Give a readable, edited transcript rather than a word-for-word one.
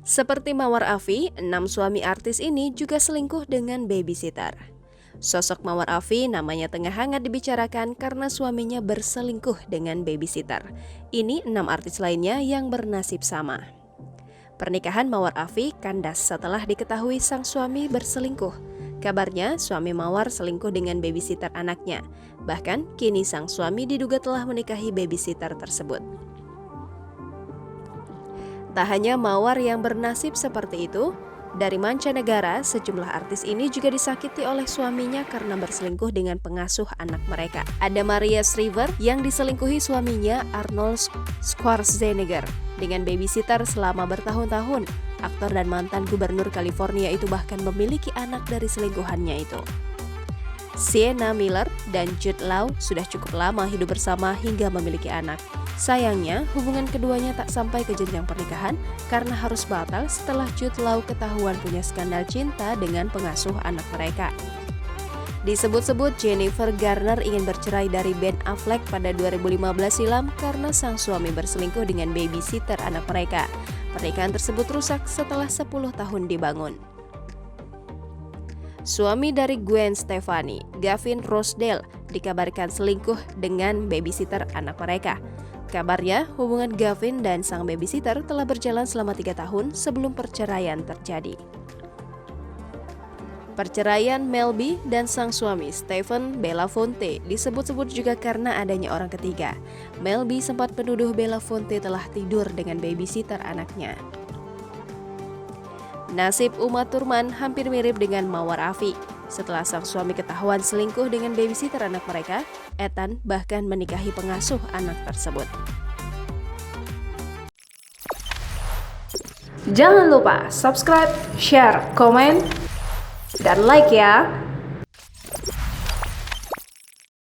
Seperti Mawar Afi, 6 suami artis ini juga selingkuh dengan babysitter. Sosok Mawar Afi namanya tengah hangat dibicarakan karena suaminya berselingkuh dengan babysitter. Ini 6 artis lainnya yang bernasib sama. Pernikahan Mawar Afi kandas setelah diketahui sang suami berselingkuh. Kabarnya suami Mawar selingkuh dengan babysitter anaknya. Bahkan kini sang suami diduga telah menikahi babysitter tersebut. Tak hanya Mawar yang bernasib seperti itu, dari mancanegara sejumlah artis ini juga disakiti oleh suaminya karena berselingkuh dengan pengasuh anak mereka. Ada Maria Shriver yang diselingkuhi suaminya Arnold Schwarzenegger dengan babysitter selama bertahun-tahun. Aktor dan mantan gubernur California itu bahkan memiliki anak dari selingkuhannya itu. Sienna Miller dan Jude Law sudah cukup lama hidup bersama hingga memiliki anak. Sayangnya, hubungan keduanya tak sampai ke jenjang pernikahan karena harus batal setelah Jude Law ketahuan punya skandal cinta dengan pengasuh anak mereka. Disebut-sebut Jennifer Garner ingin bercerai dari Ben Affleck pada 2015 silam karena sang suami berselingkuh dengan babysitter anak mereka. Pernikahan tersebut rusak setelah 10 tahun dibangun. Suami dari Gwen Stefani, Gavin Rossdale, dikabarkan selingkuh dengan babysitter anak mereka. Kabarnya, hubungan Gavin dan sang babysitter telah berjalan selama 3 tahun sebelum perceraian terjadi. Perceraian Mel B dan sang suami Stephen Belafonte disebut-sebut juga karena adanya orang ketiga. Mel B sempat menuduh Belafonte telah tidur dengan babysitter anaknya. Nasib Uma Thurman hampir mirip dengan Mawar Afi. Setelah sang suami ketahuan selingkuh dengan babysitter anak mereka, Ethan bahkan menikahi pengasuh anak tersebut. Jangan lupa subscribe, share, komen, dan like ya!